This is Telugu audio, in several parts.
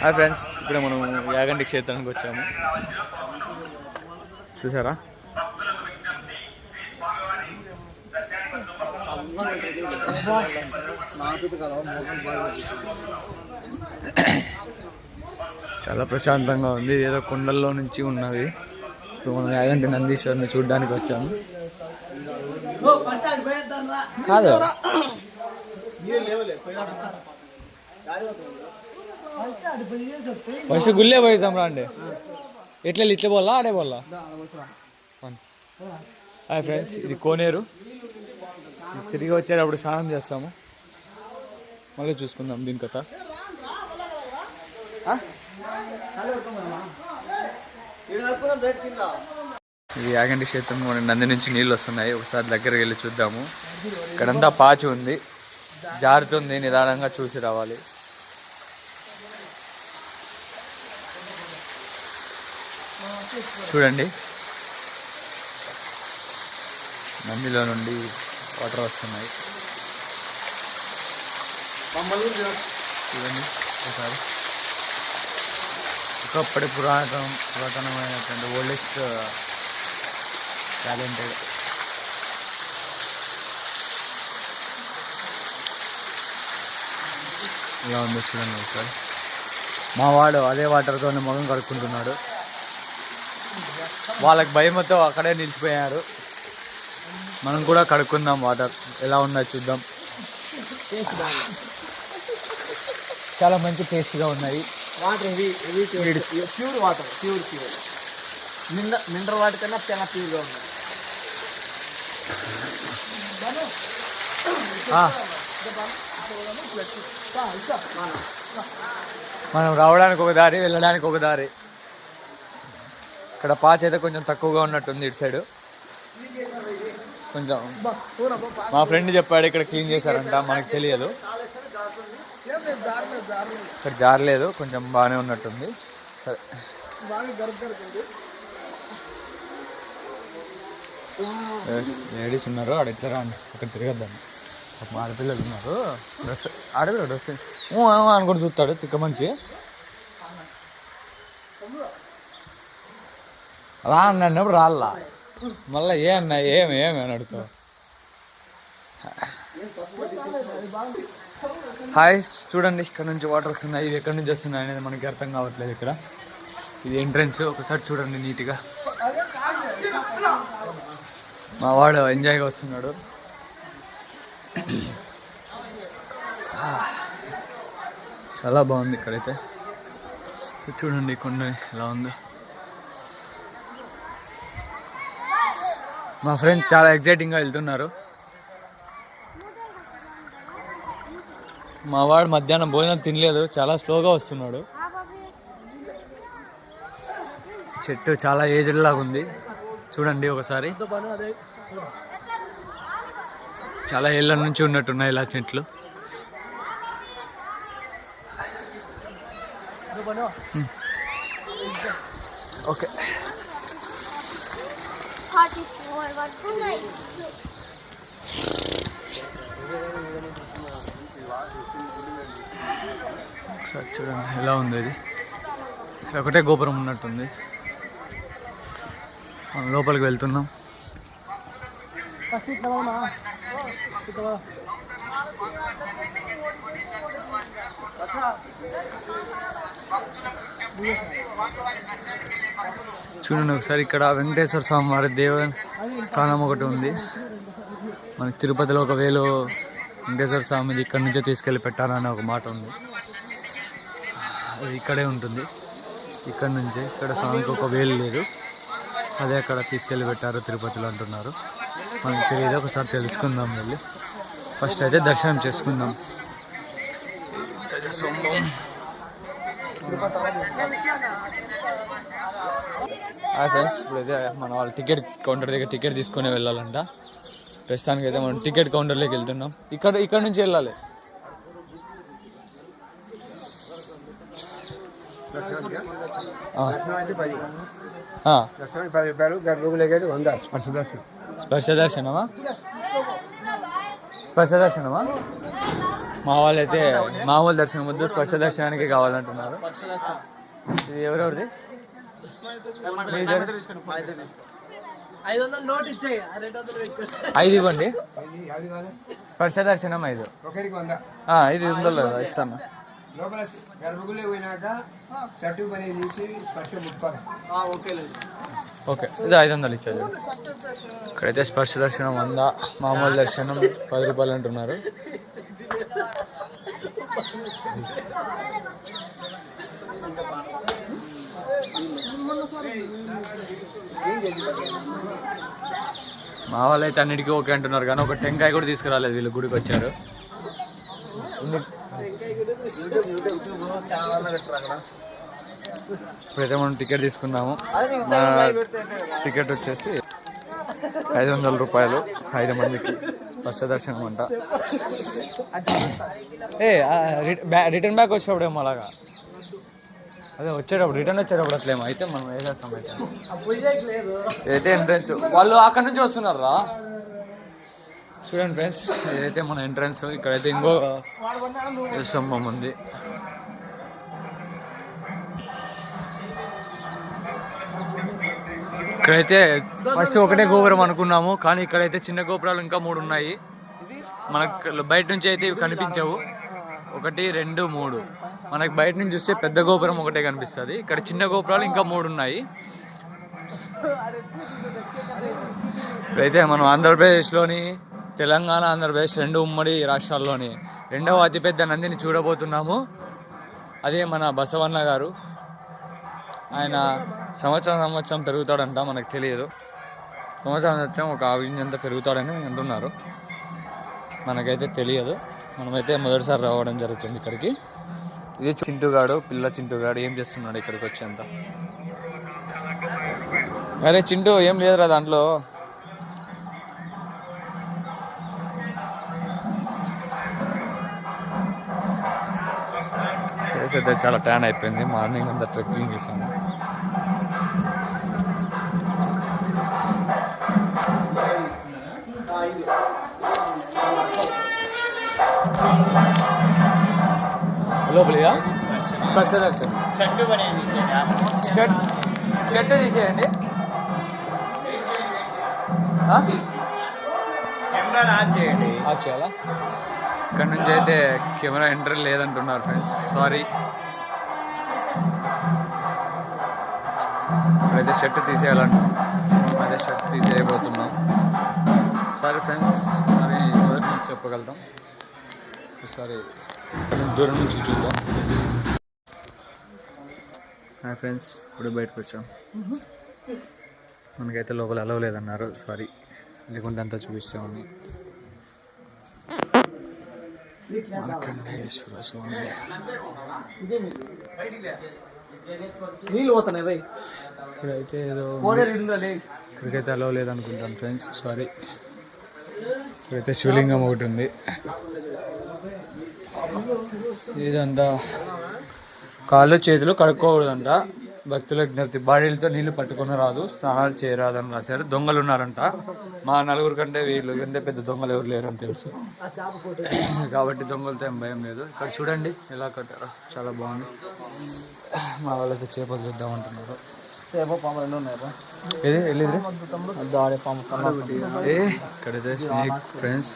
హాయ్ ఫ్రెండ్స్, ఇప్పుడు మనం యాగంటి క్షేత్రానికి వచ్చాము. చూసారా? చాలా ప్రశాంతంగా ఉంది. ఏదో కొండల్లో నుంచి ఉన్నది. ఇప్పుడు మనం యాగంటి నందీశ్వరుని చూడడానికి వచ్చాము. కాదు, ఫస్ట్ గుళ్ళే పోయిస్తాం రండి. ఎట్లా ఇట్లా పోలా ఆడే పోలా? హాయ్ ఫ్రెండ్స్, ఇది కోనేరు. తిరిగి వచ్చేటప్పుడు స్నానం చేస్తాము. మళ్ళీ చూసుకుందాం దీని కథ. ఇది యాగంటి క్షేత్రం. నంది నుంచి నీళ్ళు వస్తున్నాయి. ఒకసారి దగ్గరికి వెళ్ళి చూద్దాము. ఇక్కడంతా పాచి ఉంది, జారుతుంది. నిదానంగా చూసి రావాలి. చూడండి, నందిలో నుండి వాటర్ వస్తున్నాయి. చూడండి ఒకసారి. ఒకప్పటి పురాతనమైనటువంటి ఓల్డెస్ట్ టాలెంటెడ్ ఇలా ఉంది. చూడండి ఒకసారి. మా వాడు అదే వాటర్తోనే మొగం కడుక్కుంటున్నాడు. వాళ్ళకి భయంతో అక్కడే నిలిచిపోయారు. మనం కూడా కడుక్కుందాం. వాటర్ ఎలా ఉందో చూద్దాం. చాలా మంచి టేస్ట్గా ఉన్నాయి. Water pure water, pure mineral water కన్నా చాలా ప్యూర్గా ఉన్నాయి. మనం రావడానికి ఒక దారి, వెళ్ళడానికి ఒక దారి. ఇక్కడ పాచ్ అయితే కొంచెం తక్కువగా ఉన్నట్టుంది ఇటు సైడు. కొంచెం మా ఫ్రెండ్ చెప్పాడు ఇక్కడ క్లీన్ చేశారంట, మనకు తెలియదు. ఇక్కడ జారలేదు, కొంచెం బాగానే ఉన్నట్టుంది. సరే, లేడీస్ ఉన్నారు ఆడ. ఎట్లా రాండి, అక్కడ తిరగద్దాం. మా ఆడపిల్లలు ఉన్నారు. ఆడపిల్ల డ్రెస్ అనుకుని చూస్తాడు తిక్క మంచి. రా అన్నప్పుడు రాళ్ళ మళ్ళీ ఏమి అని అడుగుతావు. హాయ్, చూడండి ఇక్కడ నుంచి వాటర్ వస్తున్నాయి. ఇవి ఎక్కడి నుంచి వస్తున్నాయి అనేది మనకి అర్థం కావట్లేదు. ఇక్కడ ఇది ఎంట్రన్స్. ఒకసారి చూడండి నీట్గా. మా వాడు ఎంజాయ్గా వస్తున్నాడు. చాలా బాగుంది ఇక్కడైతే. చూడండి కొండ ఎలా ఉందో. మా ఫ్రెండ్స్ చాలా ఎగ్జైటింగ్గా వెళ్తున్నారు. మా వాడు మధ్యాహ్నం భోజనం తినలేదు, చాలా స్లోగా వస్తున్నాడు. చెట్టు చాలా ఏజ్డ్ లాగా ఉంది. చూడండి ఒకసారి. చాలా ఏళ్ళ నుంచి ఉన్నట్టున్నాయి ఇలా చెట్లు. ఓకే, ఒకసారి చూడండి ఎలా ఉంది. ఇది ఇక్కడ ఒకటే గోపురం ఉన్నట్టుంది. మనం లోపలికి వెళ్తున్నాం. చూడండి ఒకసారి. ఇక్కడ వెంకటేశ్వర స్వామి వారి దేవస్థానం ఒకటి ఉంది. మనకి తిరుపతిలో ఒక వేలు వెంకటేశ్వర స్వామిది ఇక్కడి నుంచే తీసుకెళ్ళి పెట్టారని ఒక మాట ఉంది. అది ఇక్కడే ఉంటుంది. ఇక్కడ నుంచే. ఇక్కడ స్వామికి ఒక వేలు లేదు, అదే అక్కడ తీసుకెళ్ళి పెట్టారు తిరుపతిలో అంటున్నారు. మనకి తెలియదు. ఒకసారి తెలుసుకుందాం వెళ్ళి. ఫస్ట్ అయితే దర్శనం చేసుకుందాం. ఫ్రెండ్స్, ఇప్పుడైతే మన వాళ్ళు టికెట్ కౌంటర్ దగ్గర టికెట్ తీసుకుని వెళ్ళాలంట. ప్రస్తుతానికి అయితే మనం టికెట్ కౌంటర్లోకి వెళ్తున్నాం. ఇక్కడ నుంచి వెళ్ళాలి. స్పర్శ దర్శనమా? మా వాళ్ళైతే మామూలు దర్శనం వద్దు స్పర్శ దర్శనానికి కావాలంటున్నారు. ఇది ఎవరెవరిది? 5 ఇవ్వండి. స్పర్శ దర్శనం 5. ఇది ఉందో లేదా ఇస్తాను. ఓకే, ఇది 500 ఇచ్చేది. ఇక్కడైతే స్పర్శ దర్శనం 100, మామూలు దర్శనం 10 రూపాయలు అంటున్నారు. మా వాళ్ళు అయితే అన్నిటికీ ఓకే అంటున్నారు, కానీ ఒక టెంకాయ కూడా తీసుకురాలేదు వీళ్ళు. గుడికి వచ్చారు. ఇప్పుడైతే మనం టికెట్ తీసుకున్నాము. టికెట్ వచ్చేసి 500 రూపాయలు 5 మందికి స్పర్శ దర్శనం అంట. రిటర్న్ బ్యాక్ వచ్చేటప్పుడేమో అలాగా, అదే వచ్చేటప్పుడు రిటర్న్ వచ్చేటప్పుడు అట్లేమో. అయితే మనం వేసేస్తాం. అయితే ఎంట్రన్స్ వాళ్ళు అక్కడ నుంచి వస్తున్నారా చూడండి ఫ్రెండ్స్. ఇదైతే మన ఎంట్రన్స్. ఇక్కడైతే ఇంకో స్తంభం ఉంది. ఇక్కడైతే ఫస్ట్ ఒకటే గోపురం అనుకున్నాము, కానీ ఇక్కడైతే చిన్న గోపురాలు ఇంకా 3 ఉన్నాయి. మనకు బయట నుంచి అయితే ఇవి కనిపించవు. 1, 2, 3. మనకు బయట నుంచి చూస్తే పెద్ద గోపురం ఒకటే కనిపిస్తుంది. ఇక్కడ చిన్న గోపురాలు ఇంకా 3 ఉన్నాయి. ఇప్పుడైతే మనం ఆంధ్రప్రదేశ్లోని తెలంగాణ, ఆంధ్రప్రదేశ్ 2 ఉమ్మడి రాష్ట్రాల్లోని 2వ అతిపెద్ద నందిని చూడబోతున్నాము. అదే మన బసవన్న గారు. ఆయన సంవత్సరం పెరుగుతాడంట, మనకు తెలియదు. సంవత్సరం ఒక ఆవింజంత పెరుగుతాడని అంటున్నారు, మనకైతే తెలియదు. మనమైతే మొదటిసారి రావడం జరుగుతుంది ఇక్కడికి. ఇది చింటుగాడు, పిల్ల చింటుగాడు ఏం చేస్తున్నాడు ఇక్కడికి వచ్చేంత. అరే చింటూ, ఏం లేదురా దాంట్లో. అయితే చాలా ట్యాన్ అయిపోయింది. మార్నింగ్ అంతా ట్రెక్కింగ్ చేశాను. లోపలిగా స్పర్శ దర్శనం. షర్ట్ తీసేయండి. ఆఫ్ చేయాలా? ఇక్కడ నుంచి అయితే కెమెరా ఎంట్రీ లేదంటున్నారు ఫ్రెండ్స్, సారీ. ఇప్పుడైతే షర్ట్ తీసేయాలంట. అదే షర్ట్ తీసేయబోతున్నాం. సారీ ఫ్రెండ్స్, మరి మొదటి నుంచి చెప్పగలుగుతాం. ఒకసారి దూరం నుంచి చూద్దాం. హాయ్ ఫ్రెండ్స్, ఇప్పుడు బయటకు వచ్చాం. మనకైతే లోపల అలవ్ లేదన్నారు, సారీ. లేకుంటే అంతా చూపిస్తామని. మార్కండేశ్వర స్వామి. ఇక్కడైతే ఏదో ఇక్కడికైతే అలవ్ లేదనుకుంటాను ఫ్రెండ్స్, సారీ. ఇక్కడైతే శివలింగం ఒకటి ఉంది. ఇదంతా కాళ్ళు చేతులు కడుక్కోకూడదంట. భక్తుల విజ్ఞప్తి. బాడీలతో నీళ్లు పట్టుకుని రాదు, స్నానాలు చేయరాదని రాశారు. దొంగలు ఉన్నారంట. మా 4 కంటే వీళ్ళు కంటే పెద్ద దొంగలు ఎవరు లేరని తెలుసు, కాబట్టి దొంగలతో ఏం భయం లేదు. ఇక్కడ చూడండి ఎలా కట్టారో, చాలా బాగుంది. మా వాళ్ళైతే చేపలు చూద్దామంటున్నారు. ఏది వెళ్ళింది ఇక్కడైతే స్నేక్ ఫ్రెండ్స్.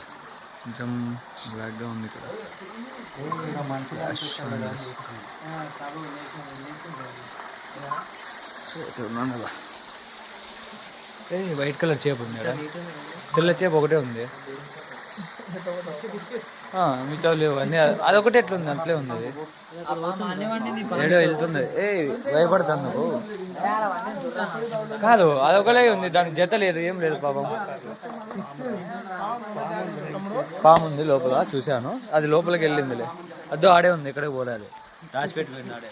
కొంచెం బ్లాక్గా ఉంది ఇక్కడ. వైట్ కలర్ చేప ఉంది కదా, తెల్ల చేప ఒకటే ఉంది. మిగతా లేవు అన్నీ. అదొకటి ఎట్లుంది అట్లే ఉంది. అది ఏడో వెళ్తుంది. భయపడతాను నువ్వు కాదు, అదొకలే ఉంది, దానికి జత లేదు, ఏం లేదు. పాము ఉంది లోపల, చూశాను. అది లోపలికి వెళ్ళిందిలే. అద్దు ఆడే ఉంది, ఇక్కడే పోలేదు. రాసి పెట్టిపోయింది ఆడే.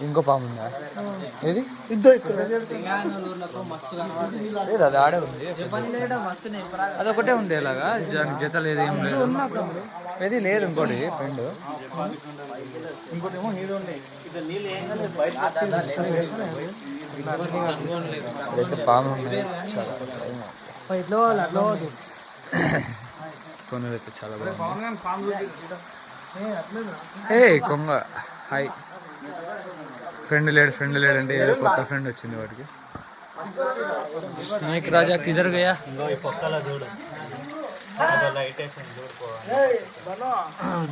ఇంకో పాము ఉందా? ఏది? అది ఆడే ఉంది. అదొకటే ఉండే ఇలాగా, దానికి జత లేదు, ఏం లేదు. ఇది లేదు ఇంకోటి ఫ్రెండ్, ఇంకోటి ఏమో హీరో అయితే పాము ఉన్నాయి చాలా, కొన్ని అయితే చాలా బాగుంది. ఏ కొంగ హాయ్, ఫ్రెండ్ లేడు అంటే ఏదో కొత్త ఫ్రెండ్ వచ్చింది వాడికి. స్నేక్ రాజా కిదర్ గయా,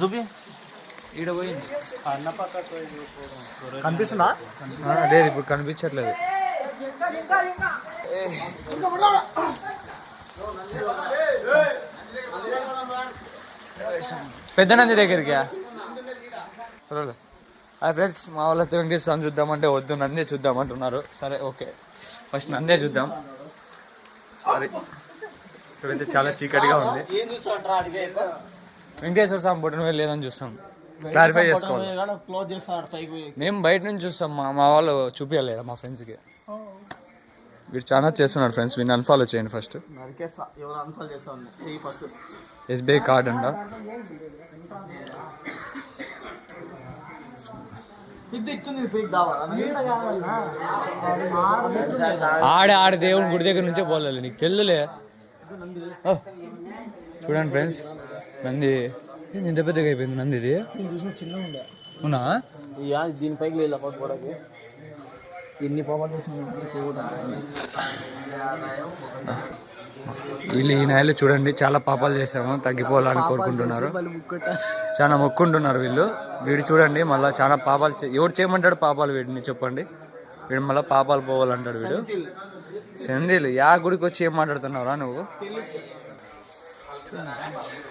చూపి ఈడ పోయింది. కనిపిస్తుందా? లేదు ఇప్పుడు కనిపించట్లేదు. పెద్ద నంది దగ్గరికి పర్వాలేదు. ఫ్రెండ్స్ మా వాళ్ళతో వెంకటేశ్వర చూద్దామంటే వద్దు నందే చూద్దామంటున్నారు. సరే ఓకే, ఫస్ట్ నందే చూద్దాం. సరే ఇక్కడైతే చాలా చీకటిగా ఉంది. వెంకటేశ్వర స్వామి బొట్టన లేదని చూస్తాం, క్లారిఫై చేసుకోవాలి. మేము బయట నుంచి చూస్తాం, మా వాళ్ళు చూపించలేదా మా ఫ్రెండ్స్కి. వీడు చాలా చేస్తున్నాడు ఫ్రెండ్స్, వీడిని అన్ఫాలో చేయండి ఫస్ట్. ఎస్బీఐ కార్డ్ అంట. ఆడే దేవుని గుడి దగ్గర నుంచే పోలేదు, నీకు తెలుదులే. చూడండి ఫ్రెండ్స్, నంది ఇంత పెద్దగా అయిపోయింది. నంది ఇది అవునా? దీనిపైకి ఎన్ని పాపాలు వీళ్ళు ఈ నెలలో చూడండి చాలా పాపాలు చేసాము, తగ్గిపోవాలని కోరుకుంటున్నారు, చాలా మొక్కుంటున్నారు వీళ్ళు. వీడు చూడండి మళ్ళీ చాలా పాపాలు ఎవరు చేయమంటాడు పాపాలు వీడిని చెప్పండి. వీడు మళ్ళీ పాపాలు పోవాలంటాడు వీడు. సెంధిల్ యా గుడికి వచ్చి ఏం మాట్లాడుతున్నావురా నువ్వు?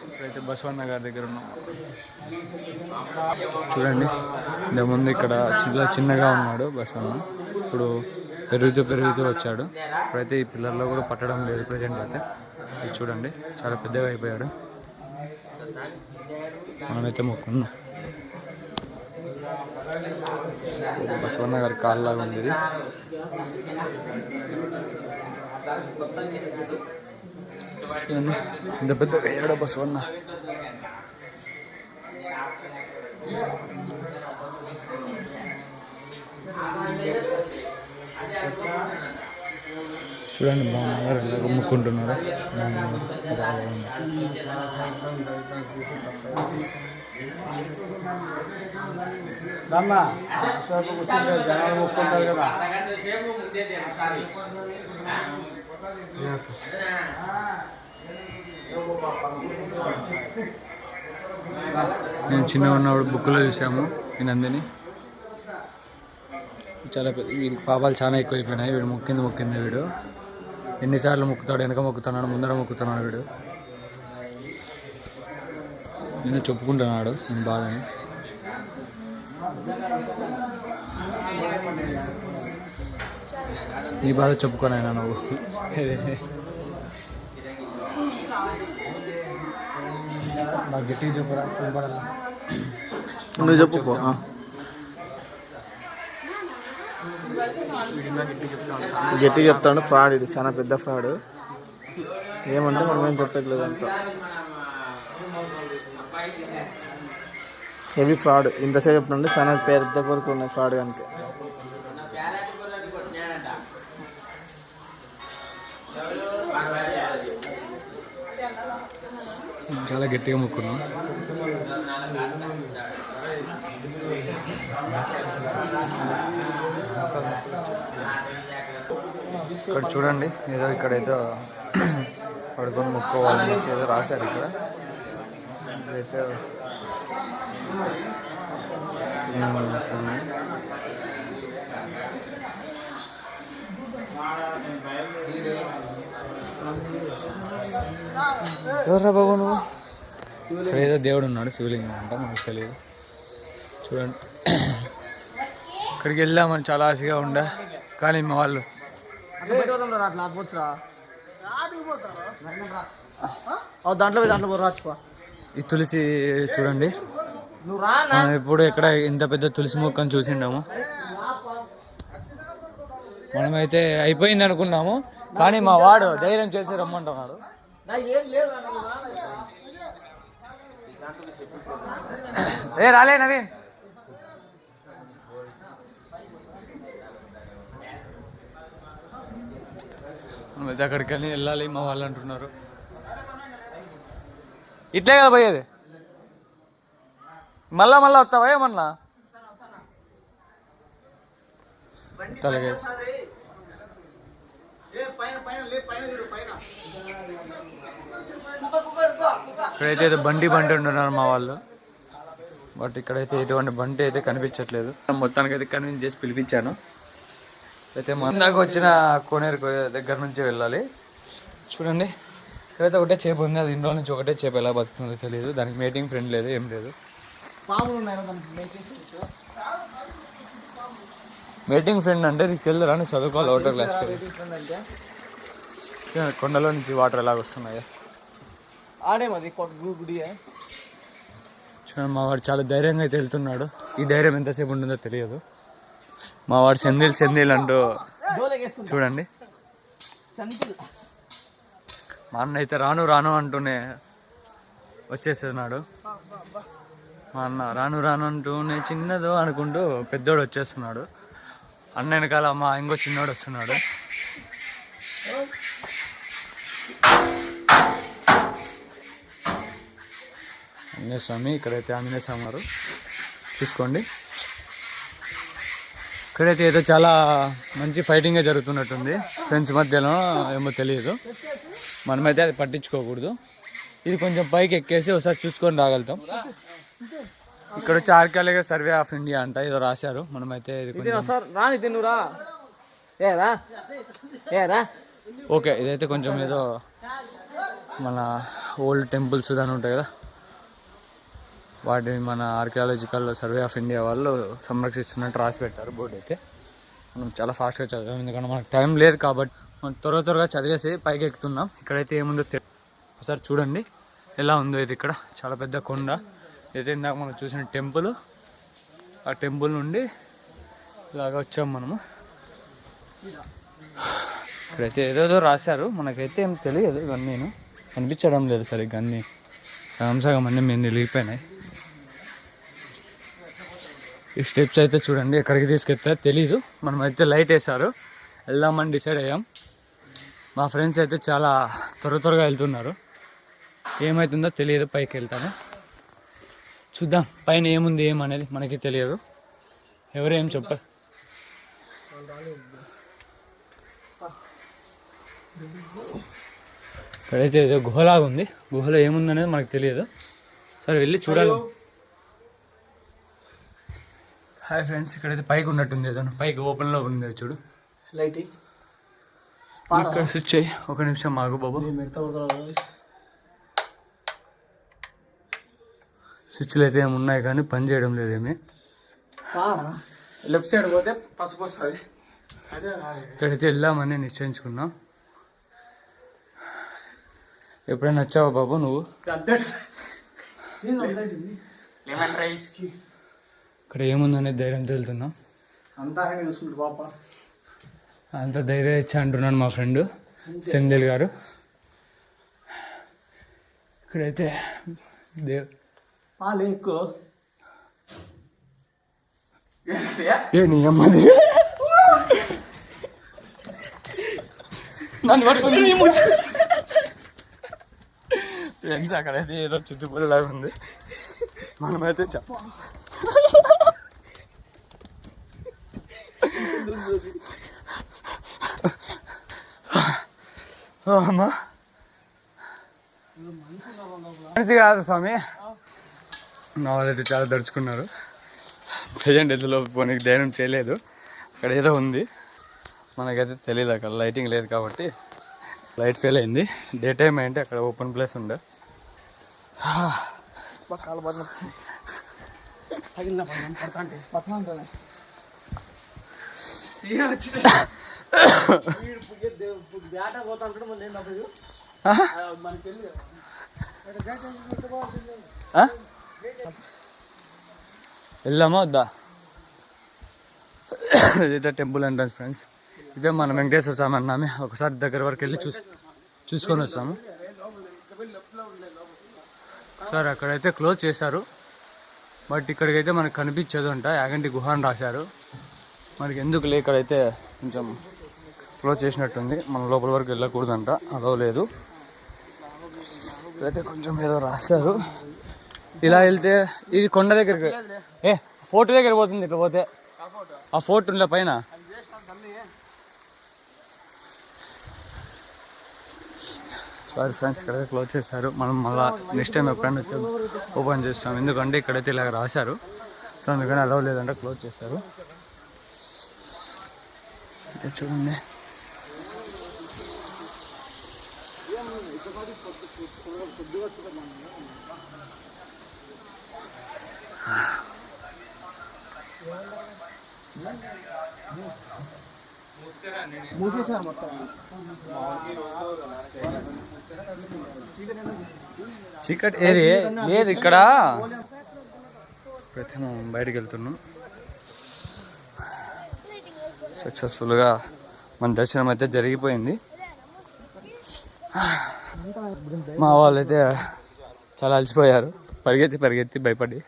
ఇప్పుడైతే బసవన్న గారి దగ్గర ఉన్నాం. చూడండి ఇంతకుముందు ఇక్కడ చిన్నగా ఉన్నాడు బసవన్న, ఇప్పుడు పెరుగుతూ వచ్చాడు. ఇప్పుడైతే ఈ పిల్లర్లో కూడా పట్టడం లేదు ప్రజెంట్ అయితే. ఇది చూడండి చాలా పెద్దగా అయిపోయాడు. మనమైతే మొక్కున్నాం. బసవన్న గారి కాళ్ళలాగా ఉంది ఇది. ఇంత పెద్దగా అయ్యాడు బసవన్న. చూడండి బాగున్నారు, ఎలాగో ముక్కుంటున్నారు. జనాలు ముక్కుంటారు కదా. మేము చిన్నగా ఉన్నప్పుడు బుక్లో చూసాము ఈ నందిని. చాలా పెద్ద, వీడికి పాపాలు చాలా ఎక్కువైపోయినాయి. వీడు మొక్కింది వీడు. ఎన్నిసార్లు మొక్కుతాడు, వెనక మొక్కుతున్నాడు, ముందర మొక్కుతున్నాడు వీడు. నేను చెప్పుకుంటున్నాడు నేను బాధని. నీ బాధ చెప్పుకోనైనా నువ్వు. నాకు గట్టిగా చెప్పురా, నువ్వు చెప్పు. గట్టి చెప్తాడు. ఫ్రాడ్, ఇది చాలా పెద్ద ఫ్రాడ్. ఏమంటే మనం ఏం చెప్పట్లేదు అంట. Heavy fraud. ఇంతసేపు చెప్తుండే చాలా పెద్ద కొరకు ఉన్నాయి ఫ్రాడ్ కనుక. చాలా గట్టిగా మొక్కున్నాం. ఇక్కడ చూడండి ఏదో ఇక్కడైతే పడుకొని మొక్కోవాలనేసి ఏదో రాశారు ఇక్కడ. ఇదైతే ఎవర్రా బాబు నువ్వు? ఇక్కడ ఏదో దేవుడు ఉన్నాడు, శివలింగం అంట, మనకు తెలియదు. చూడండి ఇక్కడికి వెళ్దామని చాలా ఆశగా ఉండే, కానీ మా వాళ్ళు దాంట్లో రాచుకో. ఈ తులసి చూడండి, మనం ఎప్పుడు ఎక్కడ ఇంత పెద్ద తులసి మొక్కను చూసిండాము. మనమైతే అయిపోయింది అనుకున్నాము, కానీ మా వాడు ధైర్యం చేసి రమ్మంటున్నాడు. ఏ రాలే నవీన్. మనమైతే అక్కడికి వెళ్ళాలి మా వాళ్ళు అంటున్నారు. ఇట్లే కదా పోయేది, మళ్ళా వస్తావా ఏమన్నా తలగే. ఇక్కడైతే ఏదో బండి ఉంటున్నారు మా వాళ్ళు, బట్ ఇక్కడైతే ఎటువంటి బండి అయితే కనిపించట్లేదు. మొత్తానికి అయితే కన్విన్స్ చేసి పిలిపించాను. అయితే నాకు వచ్చిన కోనేరు దగ్గర నుంచి వెళ్ళాలి. చూడండి ఇక్కడైతే ఒకటే చేప ఉంది, అది ఇంట్లో నుంచి ఒకటే చేప ఎలా బతుకుతుందో తెలియదు. దానికి మేటింగ్ ఫ్రెండ్ లేదు, ఏం లేదు. మేటింగ్ ఫ్రెండ్ అంటే నీకు తెలుదురా, నువ్వు చదువుకోవాలి వాటర్ క్లాస్. కొండలో నుంచి వాటర్ ఎలాగ వస్తున్నాయి. చూడండి మా వాడు చాలా ధైర్యంగా అయితే వెళ్తున్నాడు. ఈ ధైర్యం ఎంతసేపు ఉంటుందో తెలియదు. మా వాడు సెందిల్ అంటూ చూడండి. మా అన్న అయితే రాను అంటూనే వచ్చేస్తున్నాడు. మా అన్న రాను అంటూనే చిన్నదో అనుకుంటూ పెద్దోడు వచ్చేస్తున్నాడు. అన్న వెనకాల మా ఇంకో చిన్నోడు వస్తున్నాడు. ఆంజనేయ స్వామి, ఇక్కడైతే ఆంజనేయ స్వామి గారు చూసుకోండి. ఇక్కడైతే ఏదో చాలా మంచి ఫైటింగే జరుగుతున్నట్టుంది ఫ్రెండ్స్ మధ్యలో, ఏమో తెలియదు. మనమైతే అది పట్టించుకోకూడదు. ఇది కొంచెం పైకి ఎక్కేసి ఒకసారి చూసుకొని రాగలుగుతాం. ఇక్కడ వచ్చి ఆర్కియాలజికల్ సర్వే ఆఫ్ ఇండియా అంట ఏదో రాశారు. మనమైతే ఓకే, ఇదైతే కొంచెం ఏదో మన ఓల్డ్ టెంపుల్స్ దాని ఉంటాయి కదా, వాటిని మన ఆర్కియాలజికల్ సర్వే ఆఫ్ ఇండియా వాళ్ళు సంరక్షిస్తున్నట్టు రాసి పెట్టారు బోర్డు. అయితే మనం చాలా ఫాస్ట్గా చదివాం, ఎందుకంటే మనకు టైం లేదు కాబట్టి మనం త్వరగా చదివేసి పైకి ఎక్కుతున్నాం. ఇక్కడైతే ఏముందో ఒకసారి చూడండి ఎలా ఉందో. ఇది ఇక్కడ చాలా పెద్ద కొండ. అయితే ఇందాక మనం చూసిన టెంపుల్, ఆ టెంపుల్ నుండి ఇలాగ వచ్చాం మనము. ఇక్కడైతే ఏదేదో రాశారు, మనకైతే ఏం తెలియదు. ఇవన్నీ కనిపించడం లేదు సరిగ్గా, అన్నీ సగం అన్నీ మేము నిలిగిపోయినాయి. ఈ స్టెప్స్ అయితే చూడండి ఎక్కడికి తీసుకెళ్తారో తెలీదు. మనమైతే లైట్ వేశారు, వెళ్దామని డిసైడ్ అయ్యాం. మా ఫ్రెండ్స్ అయితే చాలా త్వరగా వెళ్తున్నారు. ఏమవుతుందో తెలియదు, పైకి వెళ్తాను చూద్దాం. పైన ఏముంది ఏమనేది మనకి తెలియదు, ఎవరేం చెప్పారు. ఇక్కడైతే ఏదో గుహలాగా ఉంది, గుహలో ఏముందనేది మనకు తెలియదు. సరే వెళ్ళి చూడాలి. హాయ్ ఫ్రెండ్స్, ఇక్కడైతే పైకి ఉన్నట్టుంది, ఏదైనా పైకి ఓపెన్లో ఉంది చూడు లైటింగ్. ఇక్కడ స్విచ్ అయ్యి ఒక నిమిషం ఆగు బాబు. స్విచ్లు అయితే ఏమి ఉన్నాయి కానీ పని చేయడం లేదేమి. లెఫ్ట్ సైడ్ పోతే పసుపు వస్తుంది. ఇక్కడైతే వెళ్దామని నిశ్చయించుకున్నాం. ఎప్పుడైనా వచ్చావా బాబు నువ్వు? లెమన్ రైస్కి ఇక్కడ ఏముందనేది ధైర్యంతో వెళ్తున్నాం. అంత ధైర్యం ఇచ్చా అంటున్నాను మా ఫ్రెండ్ సెందిల్ గారు. ఇక్కడైతే ఏ నీ అమ్మది నన్ను పట్టుకుంది ఫ్రెండ్స్. అక్కడైతే ఏదో చుట్టుపక్కలాగా ఉంది, మనమైతే చెప్ప అమ్మా మనిషి కాదు స్వామి. నా వాళ్ళైతే చాలా దడుచుకున్నారు. ప్రజెంట్ ఎద్దులో పోనీకి ధైర్యం చేయలేదు. అక్కడ ఏదో ఉంది, మనకైతే తెలియదు. అక్కడ లైటింగ్ లేదు కాబట్టి లైట్ ఫెయిల్ అయింది. డే టైం అంటే అక్కడ ఓపెన్ ప్లేస్ ఉండే. వెళ్దామా వద్దా? ఇదైతే టెంపుల్ ఎంట్రన్స్ ఫ్రెండ్స్. ఇదే మన వెంకటేశ్వర స్వామి అన్నామే. ఒకసారి దగ్గర వరకు వెళ్ళి చూసుకొని వచ్చాము. సార్ అక్కడైతే క్లోజ్ చేశారు, బట్ ఇక్కడికైతే మనకు కనిపించదు అంట. యాగంటి గుహ అని రాశారు. మనకి ఎందుకు ఇక్కడైతే కొంచెం క్లోజ్ చేసినట్టుంది. మనం లోపల వరకు వెళ్ళకూడదంట, అదో లేదు. ఇక్కడైతే కొంచెం ఏదో రాశారు. ఇలా వెళ్తే ఇది కొండ దగ్గరికి, ఫోర్ట్ దగ్గర పోతుంది. ఇట్లా పోతే ఆ ఫోర్ట్ ఉండే పైన. సారీ ఫ్రెండ్స్, ఇక్కడైతే క్లోజ్ చేశారు. మనం మళ్ళీ నెక్స్ట్ టైం ఎప్పుడైనా ఓపెన్ చేస్తాం, ఎందుకంటే ఇక్కడైతే ఇలాగ రాశారు. సో అందుకని అలవ్ లేదంటే క్లోజ్ చేశారు. చూడండి, మూసేసారు మొత్తం. చీకటి ఏది లేదు ఇక్కడ. ఇప్పుడైతే మనం బయటకు వెళ్తున్నాం. సక్సెస్ఫుల్గా మన దర్శనం అయితే జరిగిపోయింది. మా వాళ్ళైతే చాలా అలసిపోయారు, పరిగెత్తి భయపడి.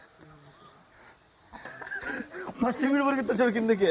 ఫస్ట్ వీడు పరిగెత్తా చూడు కిందకి.